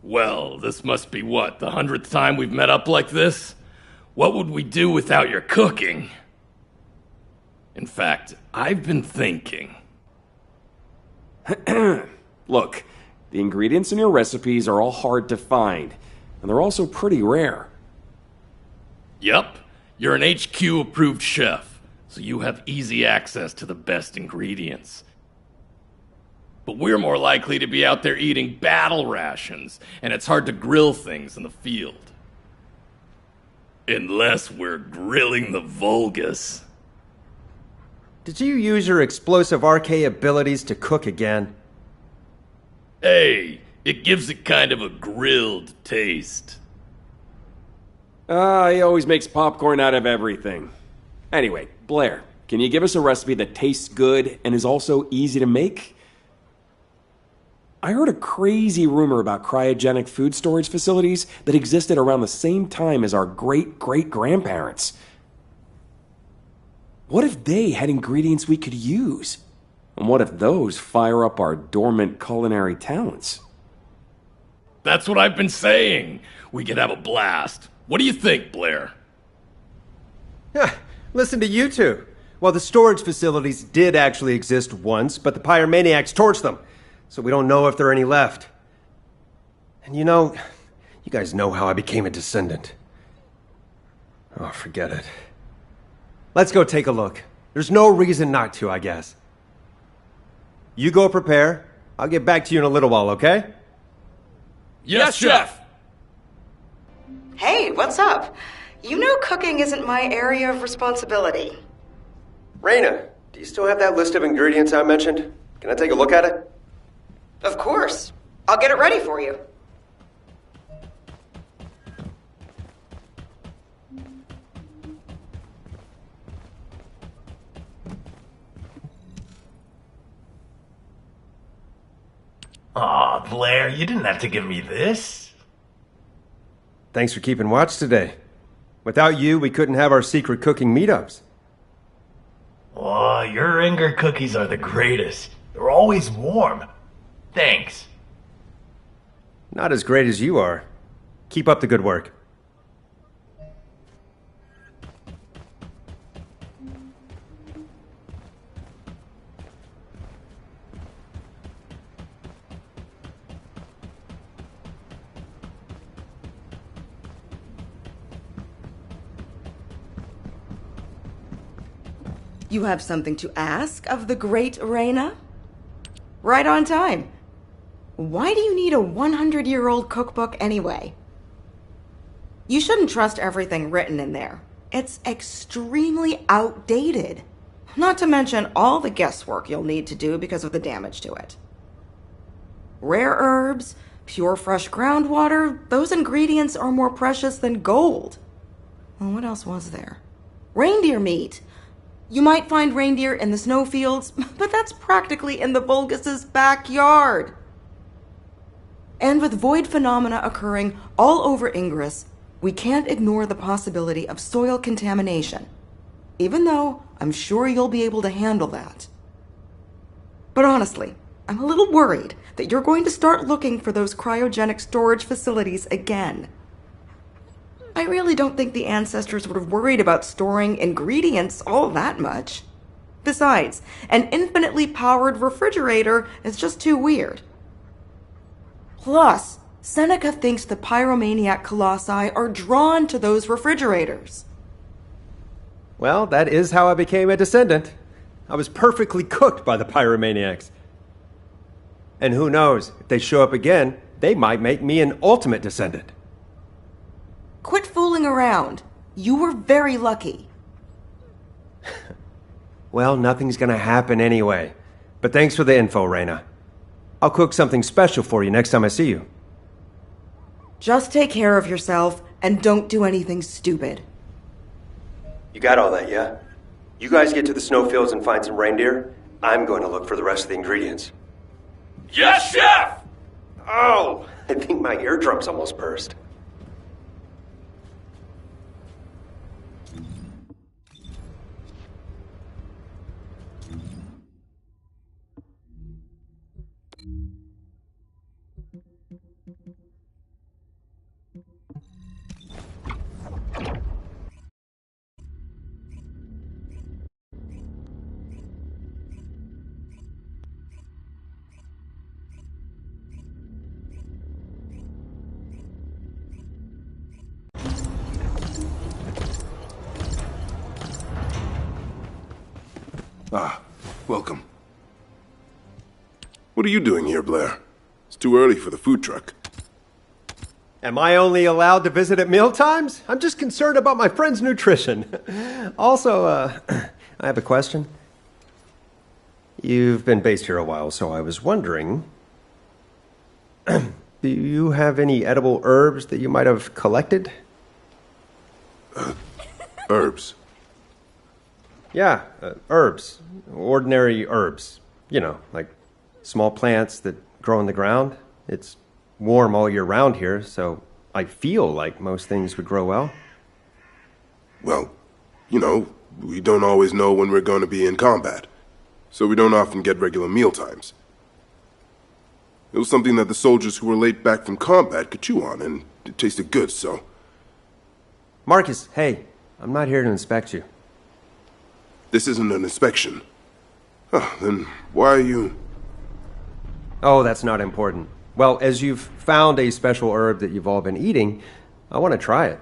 Well, this must be what, the 100th time we've met up like this? What would we do without your cooking? In fact, I've been thinking. Look, the ingredients in your recipes are all hard to find, and they're also pretty rare. Yup, you're an HQ-approved chef, so you have easy access to the best ingredients. But we're more likely to be out there eating battle rations, and it's hard to grill things in the field. Unless we're grilling the Vulgus. Did you use your explosive RK abilities to cook again? Hey, it gives it kind of a grilled taste. He always makes popcorn out of everything. Anyway, Blair, can you give us a recipe that tastes good and is also easy to make? I heard a crazy rumor about cryogenic food storage facilities that existed around the same time as our great-great-grandparents. What if they had ingredients we could use? And what if those fire up our dormant culinary talents? That's what I've been saying. We could have a blast. What do you think, Blair? Listen to you two. Well, the storage facilities did actually exist once, but the pyromaniacs torched them. So we don't know if there are any left. And you guys know how I became a descendant. Oh, forget it. Let's go take a look. There's no reason not to, I guess. You go prepare. I'll get back to you in a little while, okay? Yes, Chef! Hey, what's up? You know cooking isn't my area of responsibility. Raina, do you still have that list of ingredients I mentioned? Can I take a look at it? Of course. I'll get it ready for you. Aw, Blair, you didn't have to give me this. Thanks for keeping watch today. Without you, we couldn't have our secret cooking meetups. Aw, your Inger cookies are the greatest. They're always warm. Thanks. Not as great as you are. Keep up the good work. You have something to ask of the great Raina? Right on time. Why do you need a 100-year-old cookbook anyway? You shouldn't trust everything written in there. It's extremely outdated. Not to mention all the guesswork you'll need to do because of the damage to it. Rare herbs, pure fresh groundwater, those ingredients are more precious than gold. Well, what else was there? Reindeer meat. You might find reindeer in the snowfields, but that's practically in the Vulgus' backyard. And with void phenomena occurring all over Ingress, we can't ignore the possibility of soil contamination, even though I'm sure you'll be able to handle that. But honestly, I'm a little worried that you're going to start looking for those cryogenic storage facilities again. I really don't think the ancestors would have worried about storing ingredients all that much. Besides, an infinitely powered refrigerator is just too weird. Plus, Seneca thinks the pyromaniac colossi are drawn to those refrigerators. Well, that is how I became a descendant. I was perfectly cooked by the pyromaniacs. And who knows, if they show up again, they might make me an ultimate descendant. Quit fooling around. You were very lucky. Well, nothing's gonna happen anyway. But thanks for the info, Raina. I'll cook something special for you next time I see you. Just take care of yourself and don't do anything stupid. You got all that, yeah? You guys get to the snowfields and find some reindeer. I'm going to look for the rest of the ingredients. Yes, Chef! Oh, I think my eardrums almost burst. Ah, welcome. What are you doing here, Blair? It's too early for the food truck. Am I only allowed to visit at mealtimes? I'm just concerned about my friend's nutrition. Also, I have a question. You've been based here a while, so I was wondering... Do you have any edible herbs that you might have collected? Herbs. Yeah, herbs. Ordinary herbs. You know, like small plants that grow in the ground. It's warm all year round here, so I feel like most things would grow well. Well, you know, we don't always know when we're going to be in combat, so we don't often get regular mealtimes. It was something that the soldiers who were late back from combat could chew on, and it tasted good, so... Marcus, hey, I'm not here to inspect you. This isn't an inspection. Oh, then why are you... Oh, that's not important. Well, as you've found a special herb that you've all been eating, I want to try it.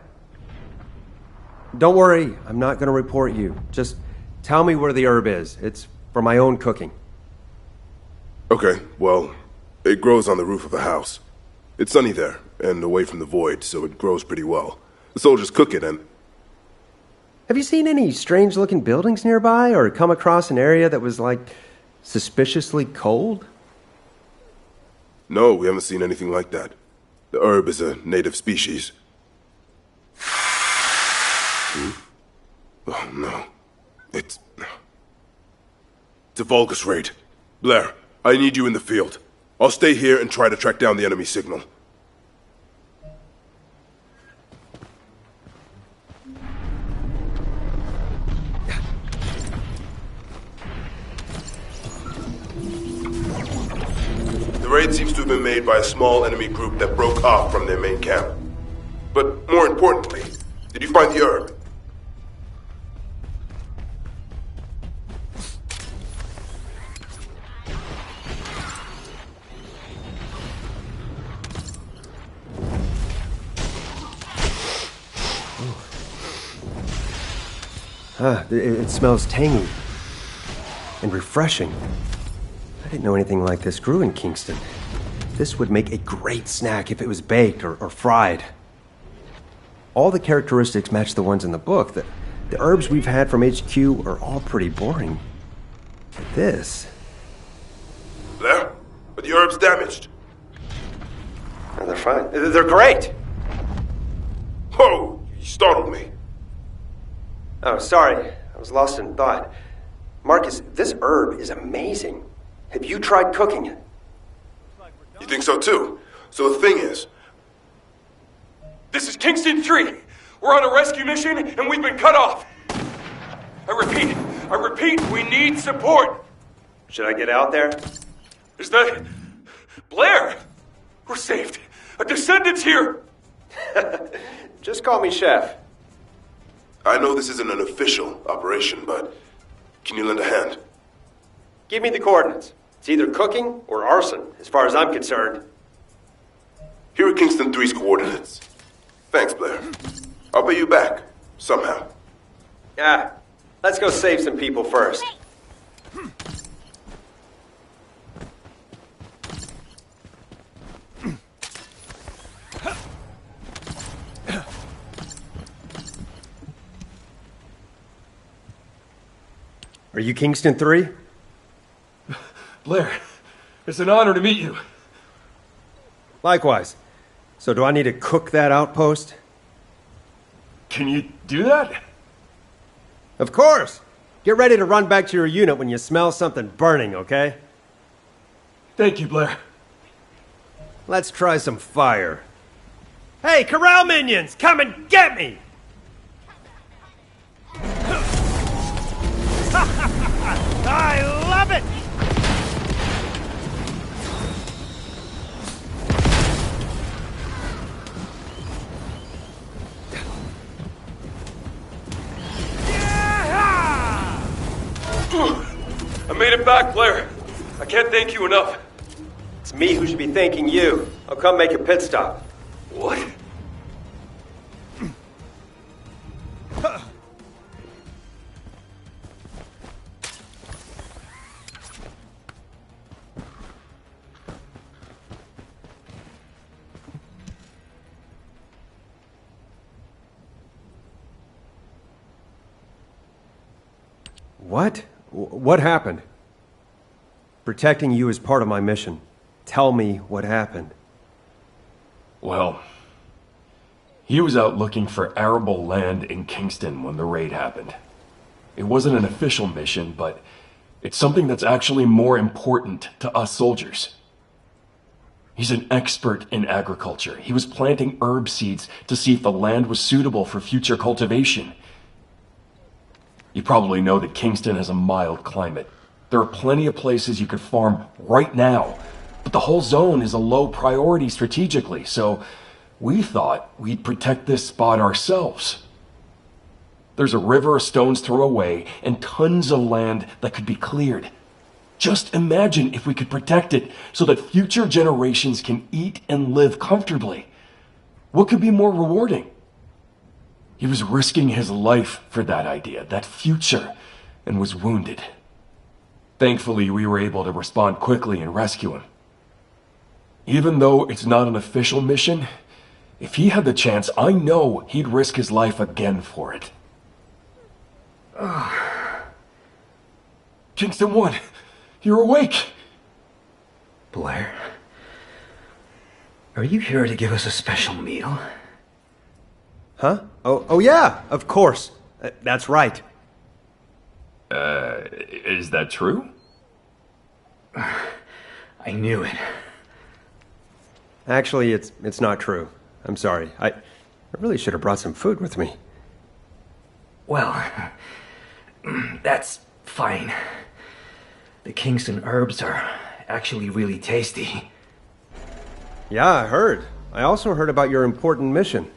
Don't worry, I'm not going to report you. Just tell me where the herb is. It's for my own cooking. Okay, well, it grows on the roof of the house. It's sunny there, and away from the void, so it grows pretty well. The soldiers cook it, and... Have you seen any strange-looking buildings nearby, or come across an area that was, like, suspiciously cold? No, we haven't seen anything like that. The herb is a native species. Oh, no. It's a Vulgus raid. Blair, I need you in the field. I'll stay here and try to track down the enemy signal. The raid seems to have been made by a small enemy group that broke off from their main camp. But more importantly, did you find the herb? It smells tangy and refreshing. I didn't know anything like this grew in Kingston. This would make a great snack if it was baked or fried. All the characteristics match the ones in the book. The herbs we've had from HQ are all pretty boring. But this... Blair, are the herbs damaged? Oh, they're fine. They're great! Whoa, you startled me. Oh, sorry. I was lost in thought. Marcus, this herb is amazing. Have you tried cooking it? You think so too? So the thing is... This is Kingston 3. We're on a rescue mission, and we've been cut off. I repeat, we need support. Should I get out there? Is that... Blair? We're saved. A descendant's here. Just call me Chef. I know this isn't an official operation, but can you lend a hand? Give me the coordinates. It's either cooking or arson, as far as I'm concerned. Here are Kingston 3's coordinates. Thanks, Blair. I'll pay you back, somehow. Yeah, let's go save some people first. Are you Kingston 3? Blair, it's an honor to meet you. Likewise. So do I need to cook that outpost? Can you do that? Of course! Get ready to run back to your unit when you smell something burning, okay? Thank you, Blair. Let's try some fire. Hey, corral minions! Come and get me! I love it! I made it back, Blair. I can't thank you enough. It's me who should be thanking you. I'll come make a pit stop. What? What? What happened? Protecting you is part of my mission. Tell me what happened. Well, he was out looking for arable land in Kingston when the raid happened. It wasn't an official mission, but it's something that's actually more important to us soldiers. He's an expert in agriculture. He was planting herb seeds to see if the land was suitable for future cultivation. You probably know that Kingston has a mild climate. There are plenty of places you could farm right now, but the whole zone is a low priority strategically, so we thought we'd protect this spot ourselves. There's a river a stone's throw away and tons of land that could be cleared. Just imagine if we could protect it so that future generations can eat and live comfortably. What could be more rewarding? He was risking his life for that idea, that future, and was wounded. Thankfully, we were able to respond quickly and rescue him. Even though it's not an official mission, if he had the chance, I know he'd risk his life again for it. Kingston 1, you're awake! Blair? Are you here to give us a special meal? Huh? Oh yeah, of course. That's right. Is that true? I knew it. Actually, it's not true. I'm sorry. I really should have brought some food with me. Well, that's fine. The Kingston herbs are actually really tasty. Yeah, I heard. I also heard about your important mission.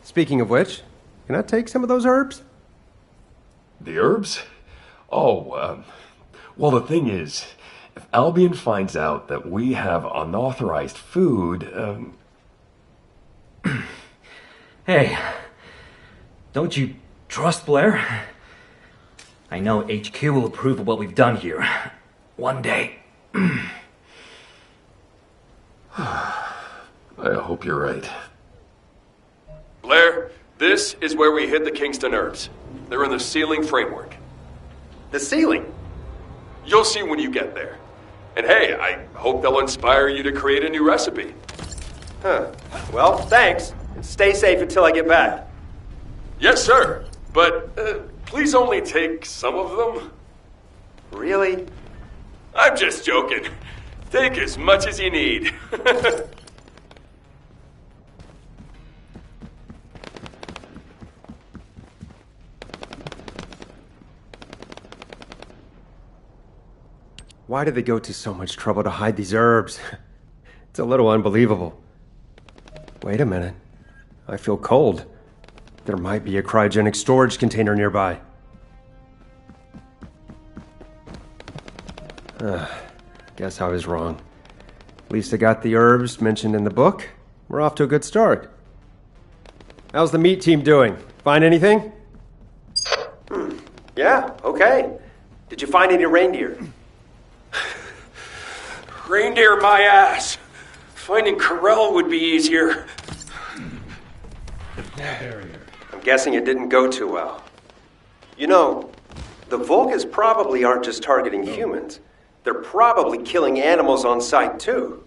Speaking of which, can I take some of those herbs? The herbs? Oh, well, the thing is, if Albion finds out that we have unauthorized food, Hey, don't you trust Blair? I know HQ will approve of what we've done here. One day. I hope you're right. Blair, this is where we hid the Kingston herbs. They're in the ceiling framework. The ceiling? You'll see when you get there. And hey, I hope they'll inspire you to create a new recipe. Huh. Well, thanks. And stay safe until I get back. Yes, sir. But please only take some of them. Really? I'm just joking. Take as much as you need. Why did they go to so much trouble to hide these herbs? It's a little unbelievable. Wait a minute. I feel cold. There might be a cryogenic storage container nearby. Guess I was wrong. At least I got the herbs mentioned in the book. We're off to a good start. How's the meat team doing? Find anything? Yeah, okay. Did you find any reindeer? Reindeer my ass. Finding Corell would be easier. I'm guessing it didn't go too well. You know, the Volgas probably aren't just targeting humans. They're probably killing animals on sight, too.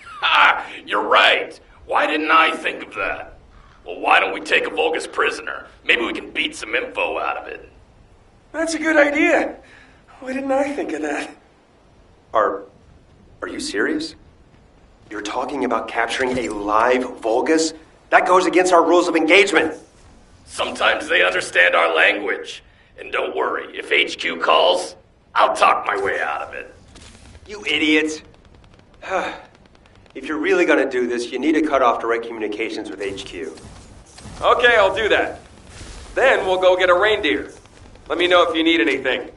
Ha! You're right. Why didn't I think of that? Well, why don't we take a Vulgus prisoner? Maybe we can beat some info out of it. That's a good idea. Why didn't I think of that? Are you serious? You're talking about capturing a live Vulgus? That goes against our rules of engagement. Sometimes they understand our language. And don't worry, if HQ calls, I'll talk my way out of it. You idiot. If you're really gonna do this, you need to cut off direct communications with HQ. Okay, I'll do that. Then we'll go get a reindeer. Let me know if you need anything.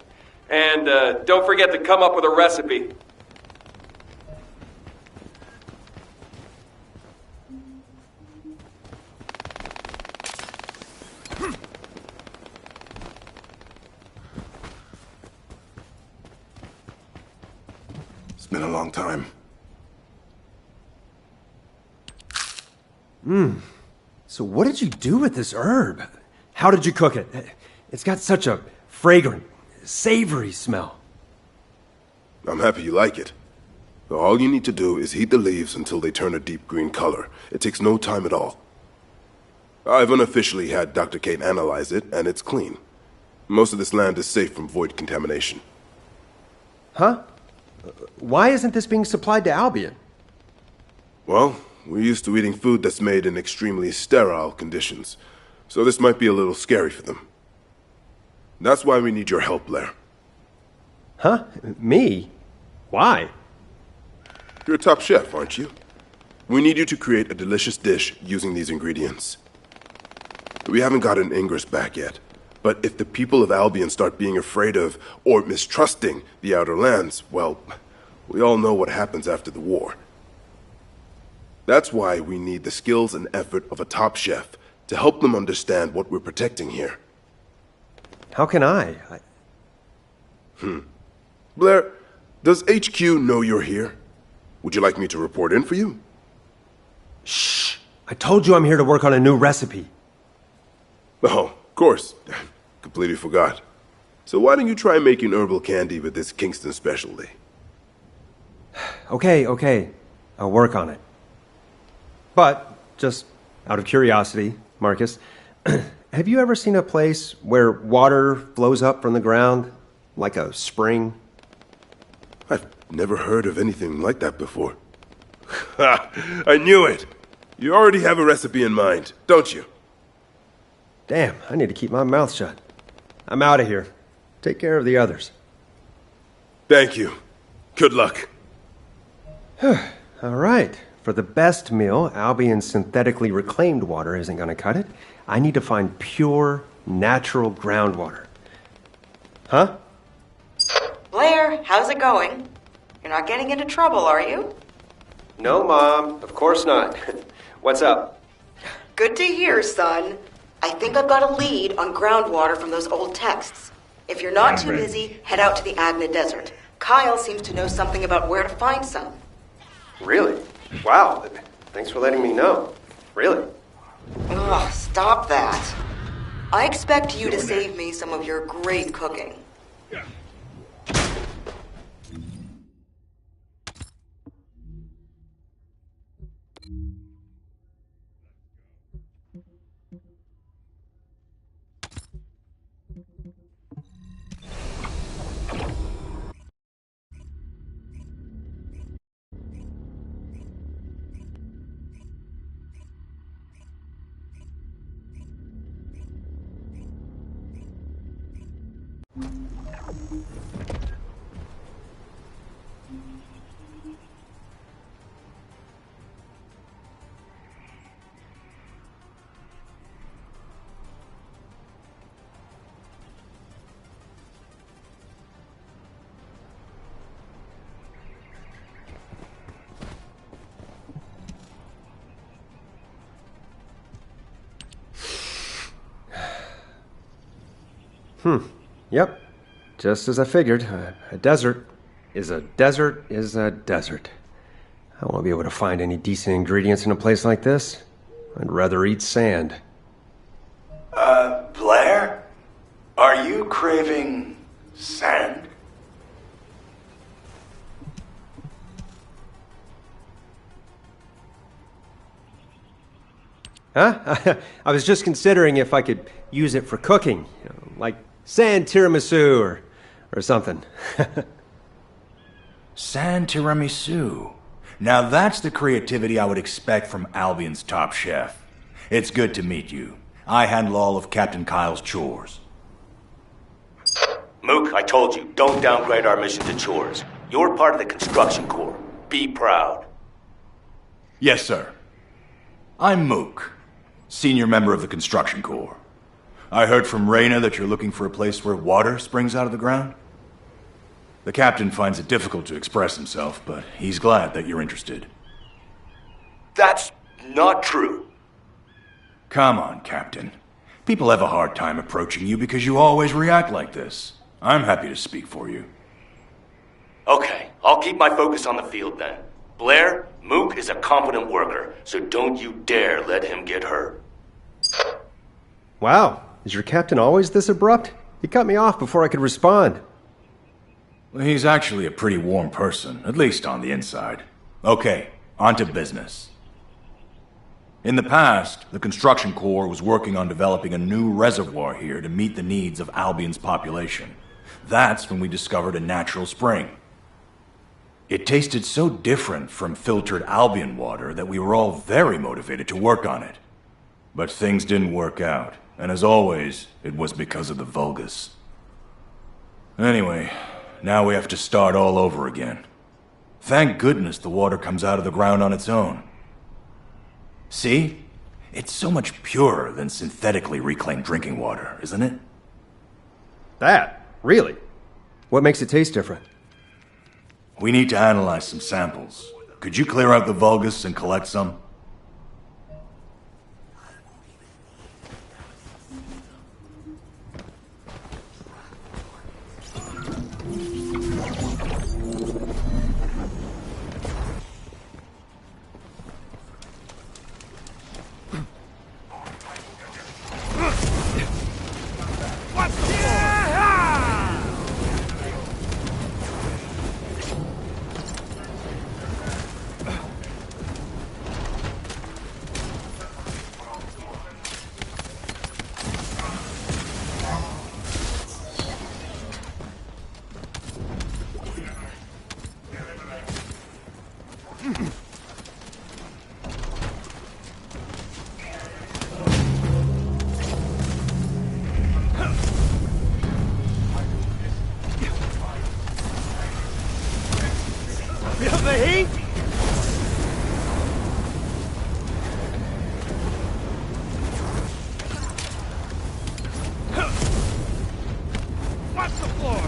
And don't forget to come up with a recipe. It's been a long time. So what did you do with this herb? How did you cook it? It's got such a fragrant, savory smell. I'm happy you like it. All you need to do is heat the leaves until they turn a deep green color. It takes no time at all. I've unofficially had Dr. Kate analyze it, and it's clean. Most of this land is safe from void contamination. Huh? Why isn't this being supplied to Albion? Well, we're used to eating food that's made in extremely sterile conditions, so this might be a little scary for them. That's why we need your help, Blair. Huh? Me? Why? You're a top chef, aren't you? We need you to create a delicious dish using these ingredients. We haven't gotten Ingress back yet, but if the people of Albion start being afraid of or mistrusting the Outer Lands, well, we all know what happens after the war. That's why we need the skills and effort of a top chef to help them understand what we're protecting here. How can I? Blair, does HQ know you're here? Would you like me to report in for you? Shh! I told you I'm here to work on a new recipe. Oh, of course. Completely forgot. So why don't you try making herbal candy with this Kingston specialty? Okay. I'll work on it. But, just out of curiosity, Marcus, have you ever seen a place where water flows up from the ground, like a spring? I've never heard of anything like that before. Ha! I knew it! You already have a recipe in mind, don't you? Damn, I need to keep my mouth shut. I'm out of here. Take care of the others. Thank you. Good luck. All right. For the best meal, Albion's synthetically reclaimed water isn't going to cut it. I need to find pure, natural groundwater. Huh? Blair, how's it going? You're not getting into trouble, are you? No, Mom. Of course not. What's up? Good to hear, son. I think I've got a lead on groundwater from those old texts. If you're not too busy, head out to the Agna Desert. Kyle seems to know something about where to find some. Really? Wow. Thanks for letting me know. Really? Ugh, stop that. I expect you to save me some of your great cooking. Yep. Just as I figured. A desert is a desert is a desert. I won't be able to find any decent ingredients in a place like this. I'd rather eat sand. Blair? Are you craving sand? Huh? I was just considering if I could use it for cooking. Like sand tiramisu or something. Sand tiramisu. Now that's the creativity I would expect from Albion's top chef. It's good to meet you. I handle all of Captain Kyle's chores. Mook, I told you, don't downgrade our mission to chores. You're part of the construction corps. Be proud. Yes, sir. I'm Mook, senior member of the construction corps. I heard from Reyna that you're looking for a place where water springs out of the ground. The captain finds it difficult to express himself, but he's glad that you're interested. That's not true. Come on, Captain. People have a hard time approaching you because you always react like this. I'm happy to speak for you. Okay, I'll keep my focus on the field then. Blair, Mook is a competent worker, so don't you dare let him get hurt. Wow. Is your captain always this abrupt? He cut me off before I could respond. Well, he's actually a pretty warm person, at least on the inside. Okay, on to business. In the past, the Construction Corps was working on developing a new reservoir here to meet the needs of Albion's population. That's when we discovered a natural spring. It tasted so different from filtered Albion water that we were all very motivated to work on it. But things didn't work out, and as always, it was because of the Vulgus. Anyway, now we have to start all over again. Thank goodness the water comes out of the ground on its own. See? It's so much purer than synthetically reclaimed drinking water, isn't it? That? Really? What makes it taste different? We need to analyze some samples. Could you clear out the Vulgus and collect some? Feel the heat? Watch the floor!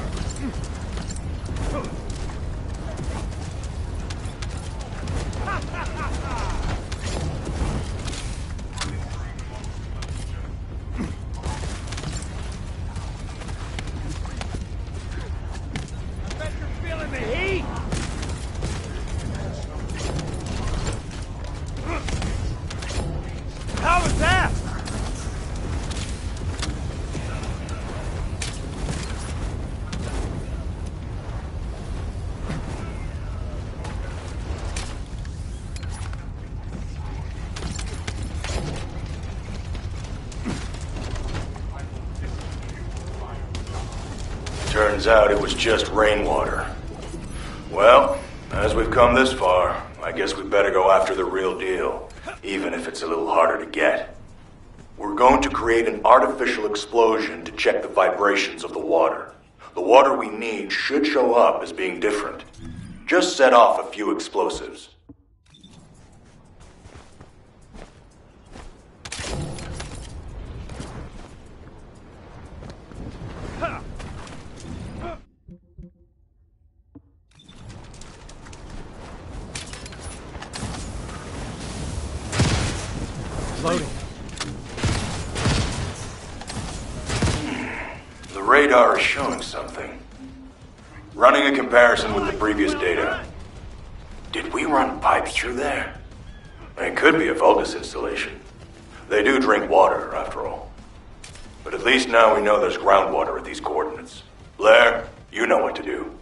I bet you're feeling the heat! How was that? Turns out it was just rainwater. Well, as we've come this far, I guess we better go after the real deal, even if it's a little harder to get. We're going to create an artificial explosion to check the vibrations of the water. The water we need should show up as being different. Just set off a few explosives. Loading. The radar is showing something. Running a comparison with the previous data. Did we run pipes through there? It could be a Vulgus installation. They do drink water, after all. But at least now we know there's groundwater at these coordinates. Blair, you know what to do.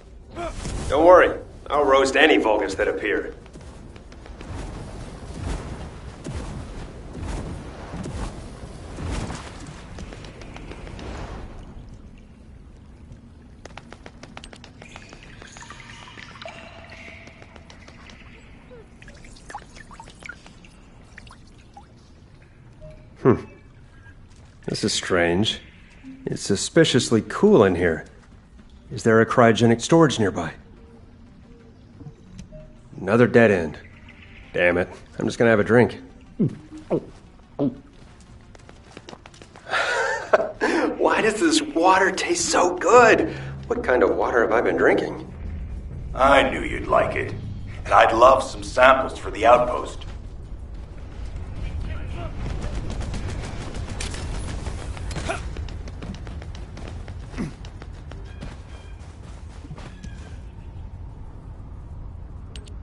Don't worry. I'll roast any Vulgus that appear. This is strange. It's suspiciously cool in here. Is there a cryogenic storage nearby? Another dead end. Damn it. I'm just gonna have a drink. Why does this water taste so good? What kind of water have I been drinking? I knew you'd like it. And I'd love some samples for the outpost.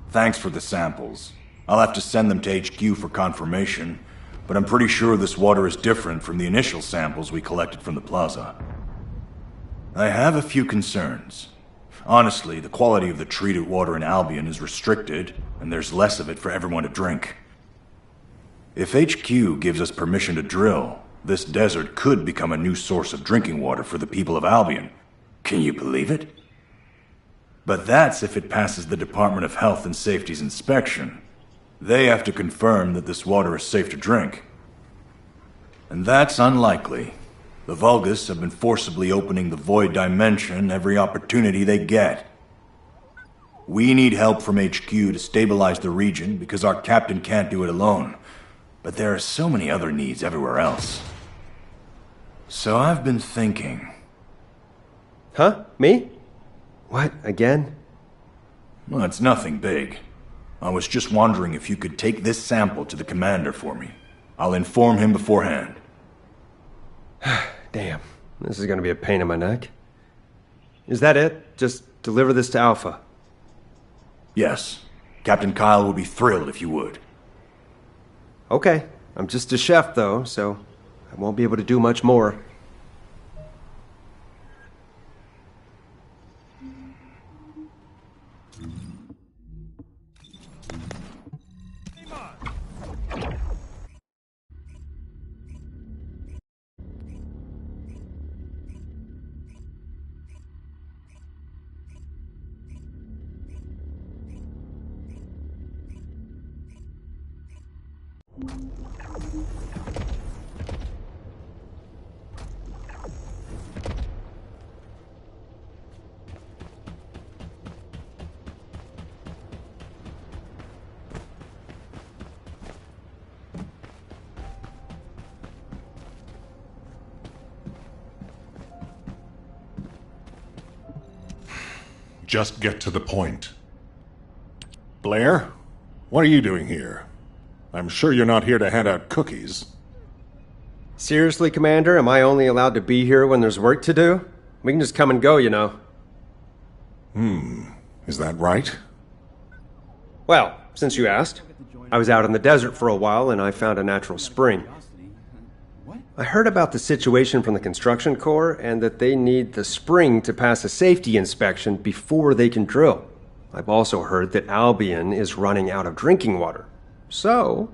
Thanks for the samples. I'll have to send them to HQ for confirmation, but I'm pretty sure this water is different from the initial samples we collected from the plaza. I have a few concerns. Honestly, the quality of the treated water in Albion is restricted, and there's less of it for everyone to drink. If HQ gives us permission to drill, this desert could become a new source of drinking water for the people of Albion. Can you believe it? But that's if it passes the Department of Health and Safety's inspection. They have to confirm that this water is safe to drink. And that's unlikely. The Vulgus have been forcibly opening the Void Dimension every opportunity they get. We need help from HQ to stabilize the region because our captain can't do it alone. But there are so many other needs everywhere else. So I've been thinking. Huh? Me? What, again? Well, it's nothing big. I was just wondering if you could take this sample to the commander for me. I'll inform him beforehand. Damn, this is gonna be a pain in my neck. Is that it? Just deliver this to Alpha? Yes. Captain Kyle would be thrilled if you would. Okay, I'm just a chef though, so I won't be able to do much more. Just get to the point. Blair, what are you doing here? I'm sure you're not here to hand out cookies. Seriously, Commander, am I only allowed to be here when there's work to do? We can just come and go, you know. Is that right? Well, since you asked, I was out in the desert for a while and I found a natural spring. I heard about the situation from the construction corps and that they need the spring to pass a safety inspection before they can drill. I've also heard that Albion is running out of drinking water. So,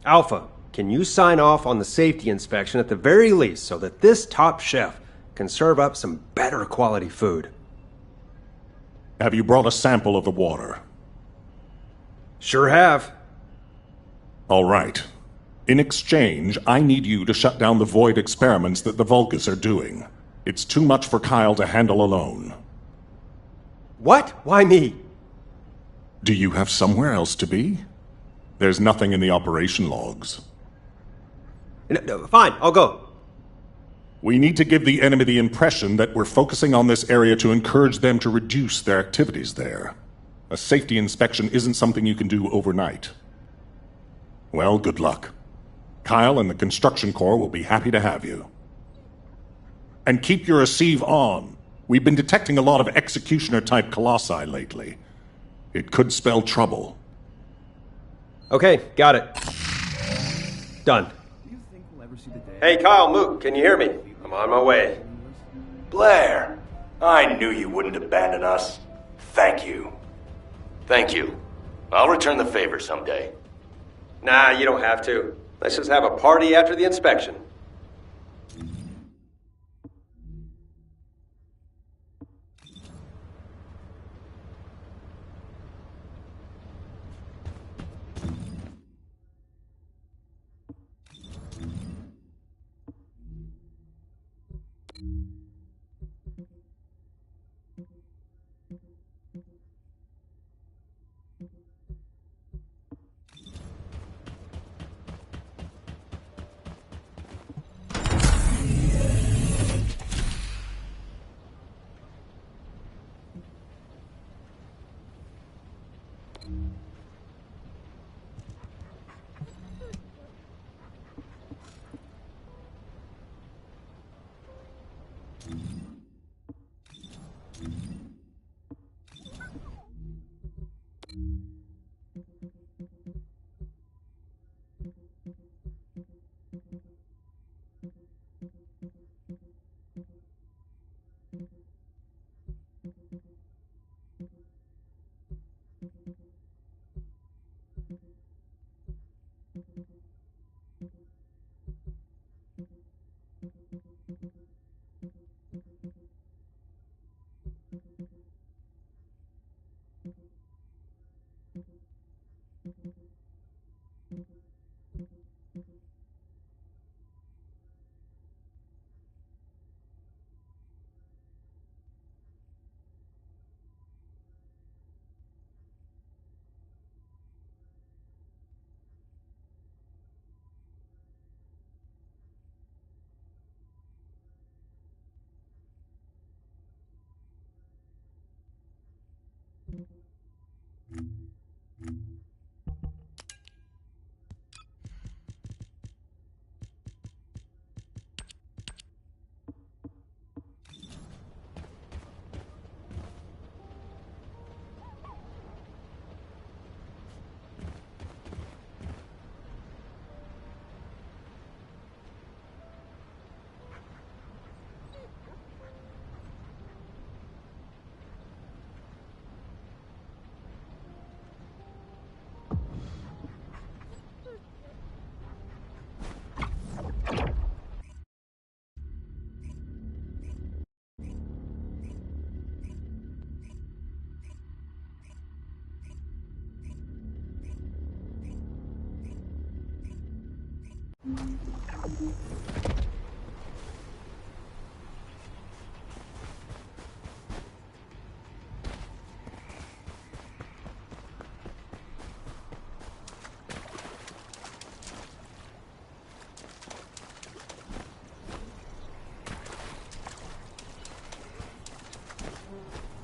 Alpha, can you sign off on the safety inspection at the very least so that this top chef can serve up some better quality food? Have you brought a sample of the water? Sure have. All right. In exchange, I need you to shut down the Void experiments that the Vulgus are doing. It's too much for Kyle to handle alone. What? Why me? Do you have somewhere else to be? There's nothing in the operation logs. No, fine, I'll go. We need to give the enemy the impression that we're focusing on this area to encourage them to reduce their activities there. A safety inspection isn't something you can do overnight. Well, good luck. Kyle and the construction corps will be happy to have you. And keep your receive on. We've been detecting a lot of executioner-type colossi lately. It could spell trouble. Okay, got it. Done. Hey, Kyle, Mook, can you hear me? I'm on my way. Blair, I knew you wouldn't abandon us. Thank you. Thank you. I'll return the favor someday. Nah, you don't have to. Let's just have a party after the inspection.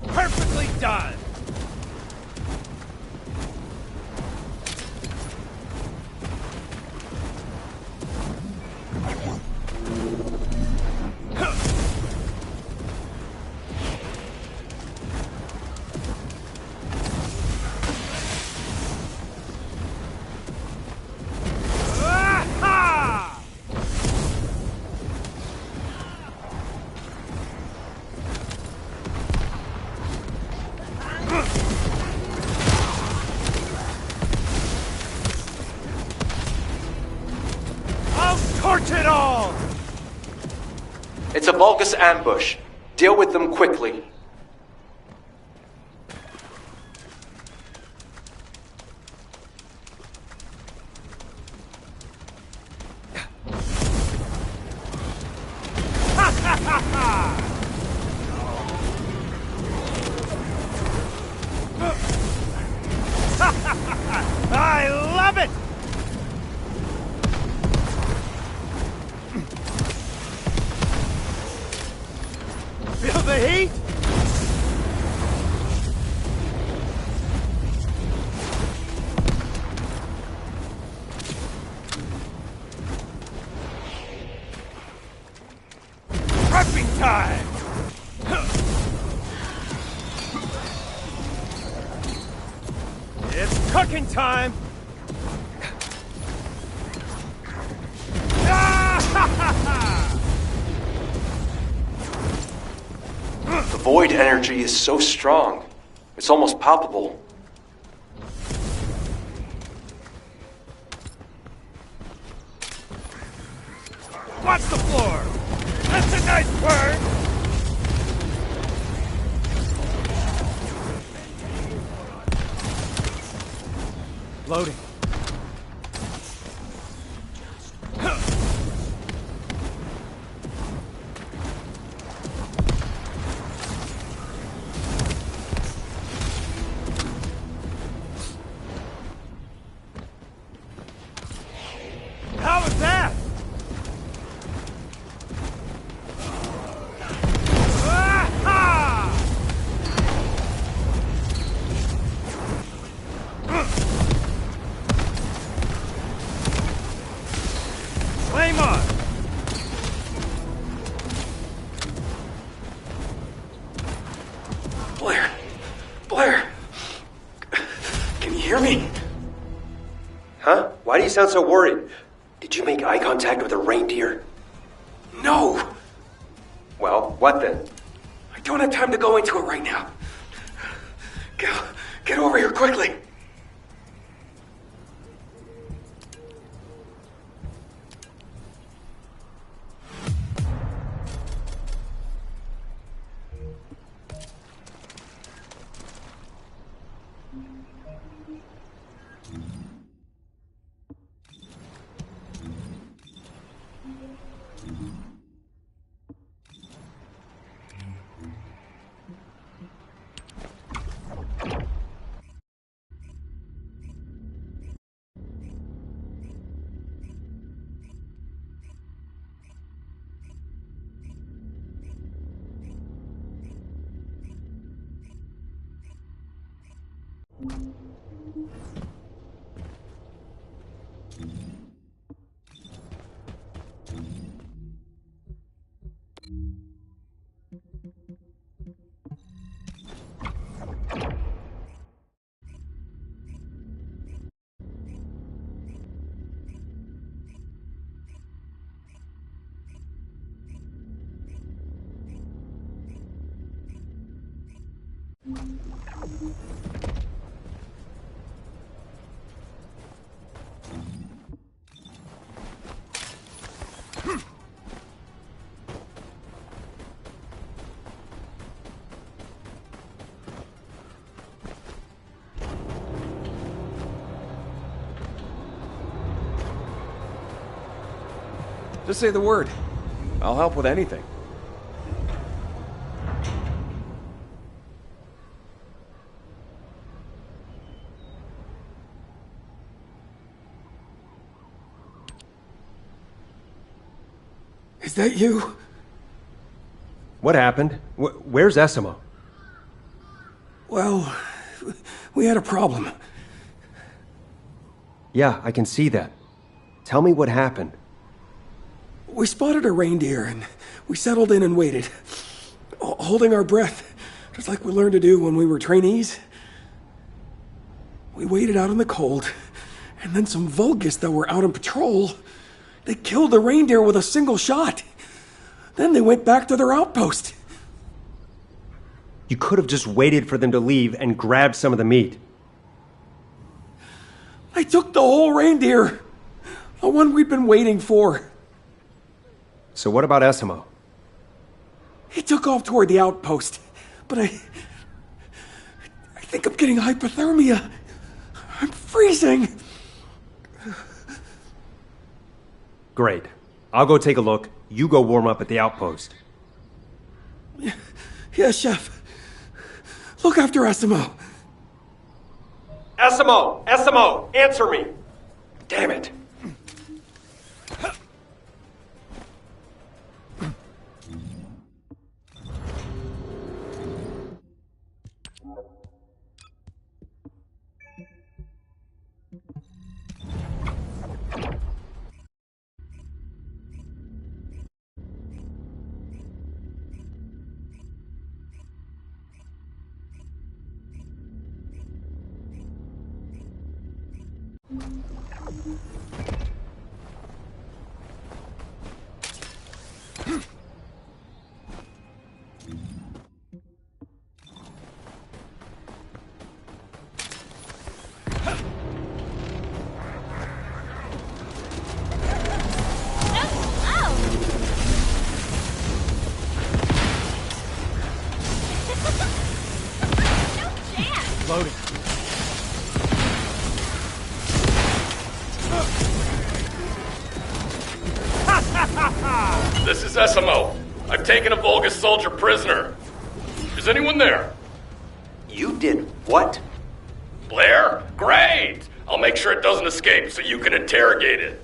Perfectly done! Torch it all! It's a Vulgus ambush. Deal with them quickly. I love it! Feel the heat? Prepping time! It's cooking time! The void energy is so strong. It's almost palpable. Watch the floor! That's a nice burn! Loading. How was that? Flame on! Blair! Blair! Can you hear me? Huh? Why do you sound so worried? Did you make eye contact with a reindeer? No! Well, what then? I don't have time to go into it right now. Get over here quickly. Just say the word. I'll help with anything. Is that you? What happened? Where's Essimo? Well, we had a problem. Yeah, I can see that. Tell me what happened. We spotted a reindeer and we settled in and waited, holding our breath, just like we learned to do when we were trainees. We waited out in the cold, and then some Vulgus that were out on patrol, they killed the reindeer with a single shot. Then they went back to their outpost. You could have just waited for them to leave and grabbed some of the meat. They took the whole reindeer, the one we'd been waiting for. So what about Essimo? He took off toward the outpost, but I think I'm getting hypothermia. I'm freezing. Great. I'll go take a look. You go warm up at the outpost. Yes, Chef. Look after Essimo. Essimo! Essimo! Answer me! Damn it. Loading. This is Essimo. I've taken a Vulgus soldier prisoner. Is anyone there? You did what? Blair? Great! I'll make sure it doesn't escape so you can interrogate it.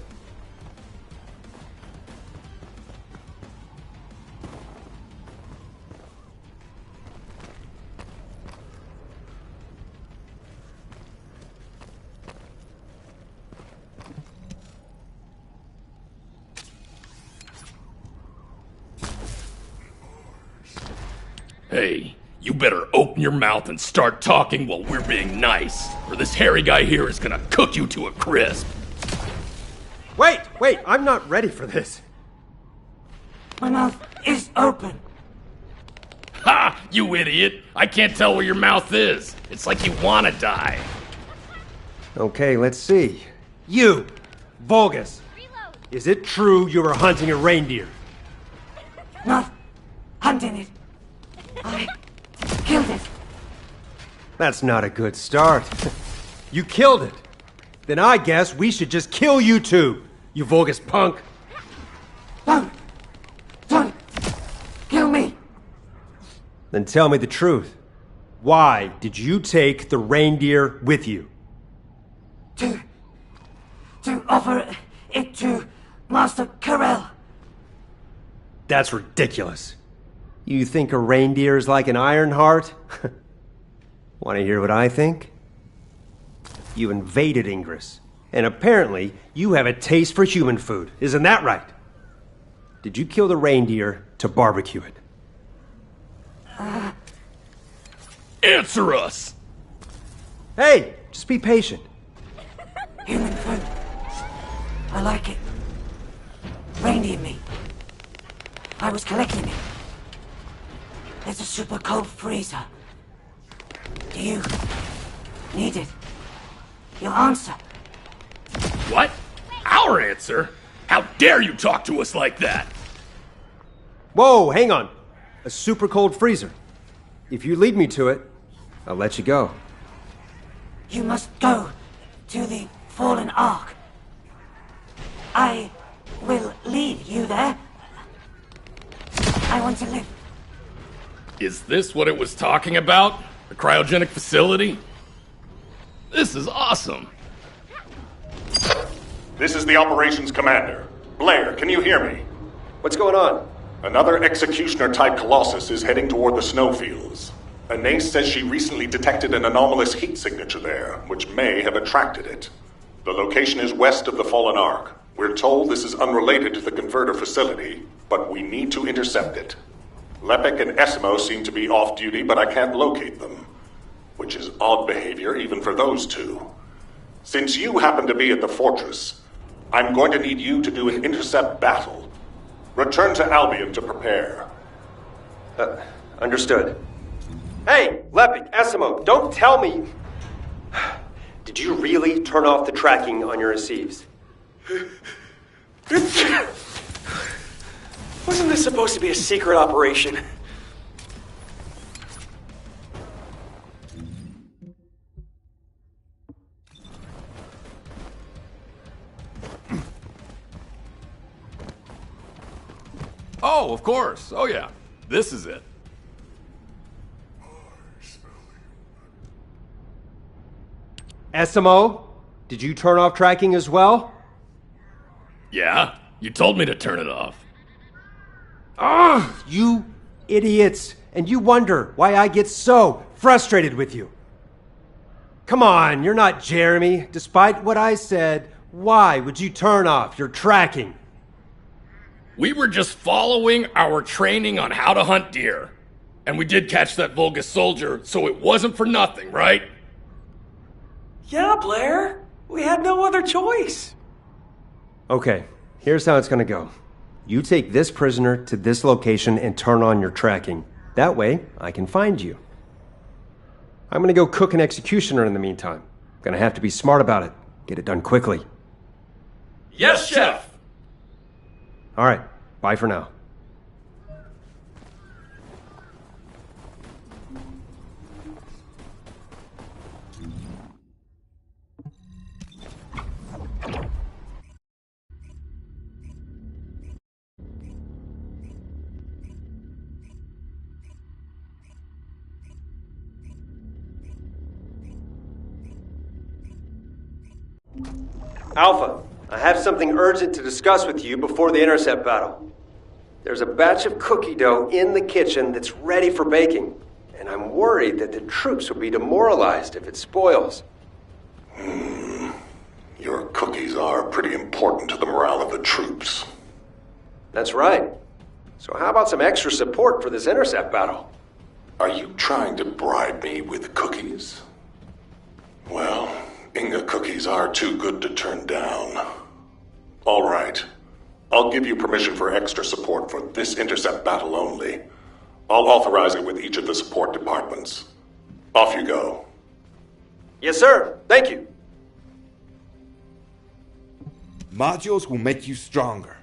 Hey, you better open your mouth and start talking while we're being nice, or this hairy guy here is gonna cook you to a crisp. Wait! I'm not ready for this. My mouth is open. Ha! You idiot! I can't tell where your mouth is. It's like you wanna die. Okay, let's see. You, Vulgus. Is it true you were hunting a reindeer? Not hunting it. I killed it. That's not a good start. You killed it. Then I guess we should just kill you too, you Vulgus punk. Don't kill me. Then tell me the truth. Why did you take the reindeer with you? To offer it to Master Carell. That's ridiculous. You think a reindeer is like an iron heart? Want to hear what I think? You invaded Ingress, and apparently you have a taste for human food. Isn't that right? Did you kill the reindeer to barbecue it? Answer us! Hey, just be patient. Human food. I like it. Reindeer meat. I was collecting it. There's a super cold freezer. Do you need it? Your answer. What? Our answer? How dare you talk to us like that? Whoa, hang on. A super cold freezer. If you lead me to it, I'll let you go. You must go to the Fallen Ark. I will lead you there. I want to live. Is this what it was talking about? The cryogenic facility? This is awesome. This is the operations commander. Blair, can you hear me? What's going on? Another executioner-type colossus is heading toward the snowfields. Anais says she recently detected an anomalous heat signature there, which may have attracted it. The location is west of the Fallen Ark. We're told this is unrelated to the converter facility, but we need to intercept it. Lepek and Esimo seem to be off-duty, but I can't locate them, which is odd behavior even for those two. Since you happen to be at the fortress, I'm going to need you to do an intercept battle. Return to Albion to prepare. Understood. Hey, Lepek, Esimo, don't tell me... Did you really turn off the tracking on your receives? Wasn't this supposed to be a secret operation? Oh, of course. Oh, yeah. This is it. Esimo, did you turn off tracking as well? Yeah? You told me to turn it off. Ugh, you idiots. And you wonder why I get so frustrated with you. Come on, you're not Jeremy. Despite what I said, why would you turn off your tracking? We were just following our training on how to hunt deer. And we did catch that Vulgus soldier, so it wasn't for nothing, right? Yeah, Blair. We had no other choice. Okay, here's how it's gonna go. You take this prisoner to this location and turn on your tracking. That way, I can find you. I'm gonna go cook an executioner in the meantime. Gonna have to be smart about it. Get it done quickly. Yes, Chef! All right, bye for now. Alpha, I have something urgent to discuss with you before the intercept battle. There's a batch of cookie dough in the kitchen that's ready for baking, and I'm worried that the troops will be demoralized if it spoils. Your cookies are pretty important to the morale of the troops. That's right. So how about some extra support for this intercept battle? Are you trying to bribe me with cookies? Well, Inga cookies are too good to turn down. All right. I'll give you permission for extra support for this intercept battle only. I'll authorize it with each of the support departments. Off you go. Yes, sir. Thank you. Modules will make you stronger.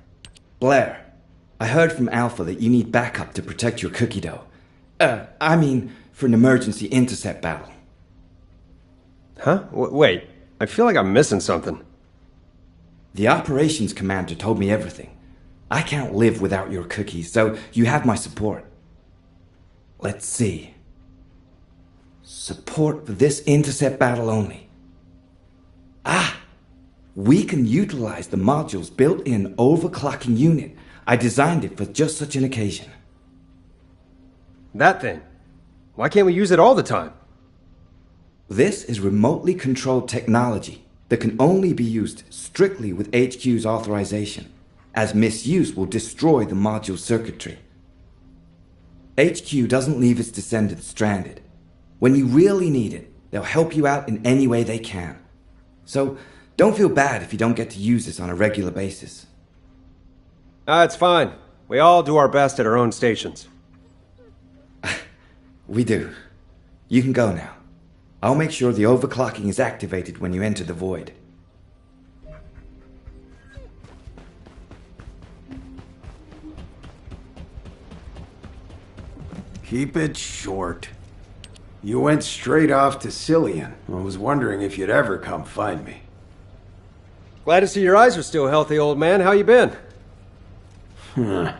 Blair, I heard from Alpha that you need backup to protect your cookie dough. I mean, for an emergency intercept battle. Huh? Wait, I feel like I'm missing something. The operations commander told me everything. I can't live without your cookies, so you have my support. Let's see. Support for this intercept battle only. We can utilize the module's built-in overclocking unit. I designed it for just such an occasion. That thing? Why can't we use it all the time? This is remotely controlled technology that can only be used strictly with HQ's authorization, as misuse will destroy the module's circuitry. HQ doesn't leave its descendants stranded. When you really need it, they'll help you out in any way they can. So, don't feel bad if you don't get to use this on a regular basis. It's fine. We all do our best at our own stations. We do. You can go now. I'll make sure the overclocking is activated when you enter the void. Keep it short. You went straight off to Cillian. I was wondering if you'd ever come find me. Glad to see your eyes are still healthy, old man. How you been? Huh.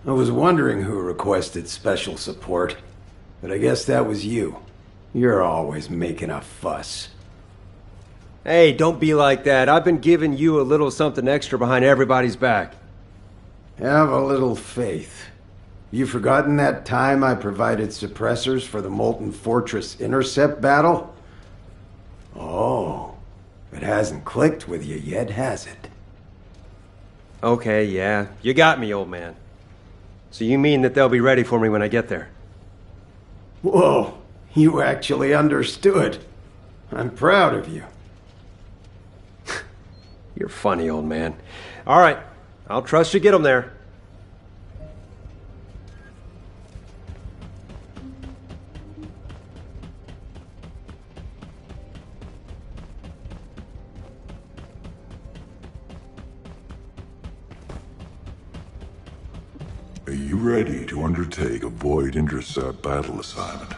I was wondering who requested special support, but I guess that was you. You're always making a fuss. Hey, don't be like that. I've been giving you a little something extra behind everybody's back. Have a little faith. You forgotten that time I provided suppressors for the Molten Fortress intercept battle? Oh, it hasn't clicked with you yet, has it? Okay, yeah. You got me, old man. So you mean that they'll be ready for me when I get there? Whoa, you actually understood. I'm proud of you. You're funny, old man. All right, I'll trust you get them there. Are you ready to undertake a void intercept battle assignment?